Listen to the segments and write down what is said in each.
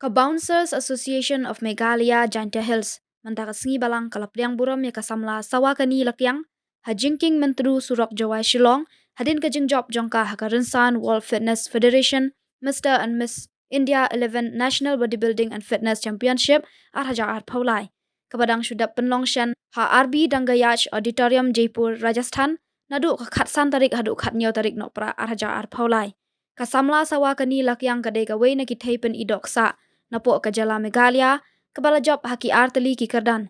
Bouncers Association of Meghalaya Jaintia Hills mentaka sengi balang kala Pdiang Burom Ïaka Samla Sawakani Lakiang hajingking mentru surok jawai Shillong hadin kajing job jongka haka Rynsan World Fitness Federation Mr. and Miss India 11 National Bodybuilding and Fitness Championship arhaja art paulai kabadang syudap penlongshan ha RB Dangayaj Auditorium Jaipur Rajasthan nadu khatsan tarik hadu khatnyo tarik nokpra arhaja art paulai ka Samla Sawakani Lakiang kadai ka na Pdiang Pyni Dohksah napo kajala Meghalaya Kaba Jop haki arteli ki kerdan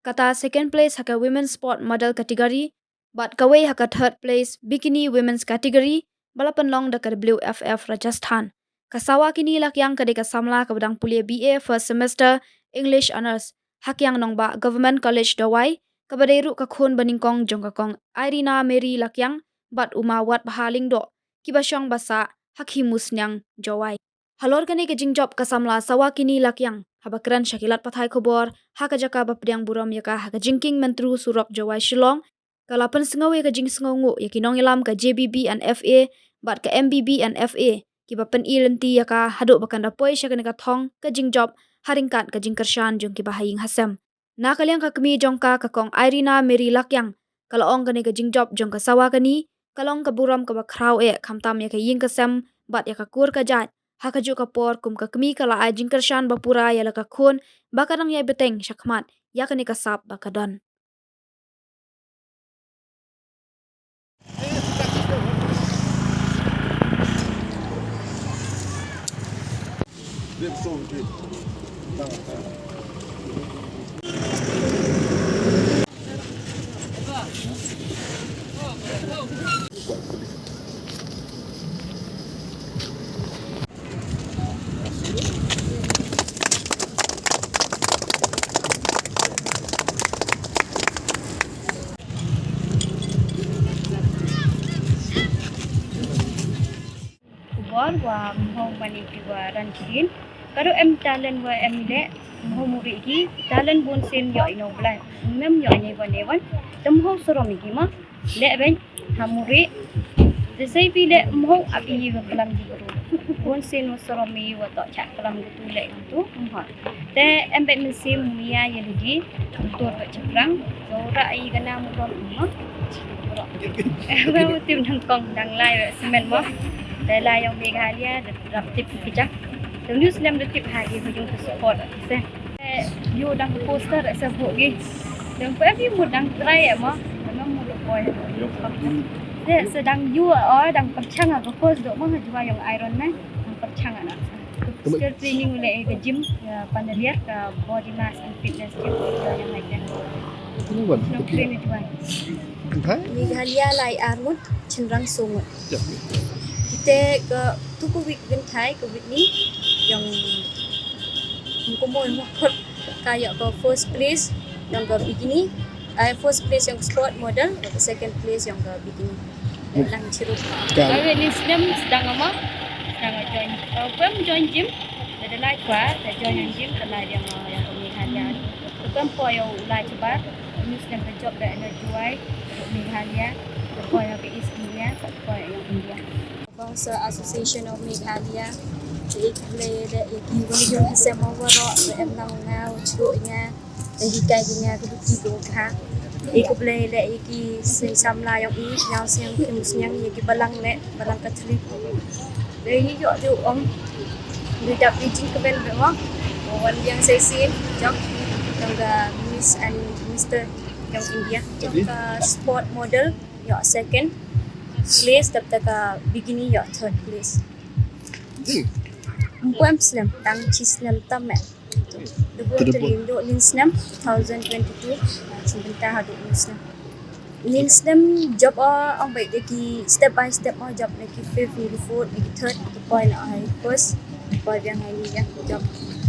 kata second place haka women's sport model category but kawai haka third place bikini women's category balapan long da WFF Rajasthan kasawa kini Lakiang kadeka Samla kabadang pulia BA first semester English honors hakyang nongba government college dawai kabadairu kakhun baningkong jongkakong Irina Mary Lakiang bat uma wat bahaling do kibasyong basa hakhimusnyang jawai halor kani ke jingjop ka Samla Sawakani Lakiang habakran syakilat pathai khobor haka jaka ba Pdiang Burom yaka haka jingking mentru surok jawai Shillong kalapan sengawe ka jing sengawngu yakinong ilam ka JBB and FA bat ka MBB and FA kiba pen ilenti yaka haduk bakanda poi syakane ka thong ka jingjop haringkat ka jingkershan jong kiba haying hasem nakaliang ka kemi jongka ka kong Irina Mary Lakiang kalaong kani ka jingjop jong ka Sawakani kalong ka Burom ka ba kraw khamtam yaka ying kasem bat yaka kur ka jat haka ju kapor kum ka kemi kala ai jingkershan bapura yala ka khun bakarang yai beteng syakmat yakani ka sap bakadon wa mohong mani kiwa ranjin karo em talent wa em le mohong muri ki talent bon sen yo ino bla mem yo ni wan ewan tam ho soro mi ki ma le ben hamuri desai pi le mohong api wa kalam di ru bon sen wa soro mi wa to cha kalam tu le tu ha te em be min sim mia ye di tur wa chaprang ora ai gana mu ron ma wa tim nang kong dang lai wa semen mo Dahil yung Meghalaya, raptip kita. The news lam raptip hari hujung support. Se, you dang poster sa bugi. Dang pwede mo dang try mo. Ano mo boy. Se, sedang you dang perchang ako post do mo hajwa yung Iron Man. Ang perchang na. Still training ulit ke gym, pandaliar ke body mass and fitness gym yang lainnya. Nang train itu kan. Meghalaya lai armut cenderang sungut. Kita ke tuku week gentai ke week ni yang mukul mukul kayak ke first place yang ke bikini, first place yang sport model, ke second place yang ke bikini. Lang ciruk. Kami ni sedang apa? Sedang join. Kau join gym. Ada lai kuat, ada join gym kalau yang Meghalaya. Kau pun yang lai cepat. Ni sedang job dah ada jual Meghalaya. Kau yang ke East India, kau yang India. Bouncers Association of Meghalaya jadi boleh ada yang kita hasem Mawphor em nang ngau chunya jadi kainya keduki gokha ik boleh ada iki se Samla yang i yang siang kemusnyang iki balang balang katrik dari yo tu tidak bijing ke bel bewa wan yang sesin jok tangga Miss and Mr yang India jok sport model yo second place tap taka bikini ya third place. Muam slam tang chislam tamme. Debo linslam 2022 sebentar hadu linslam. Linslam job ang baik deki step by step job deki fifth, deki fourth, deki third, deki point first, point yang ini ya job.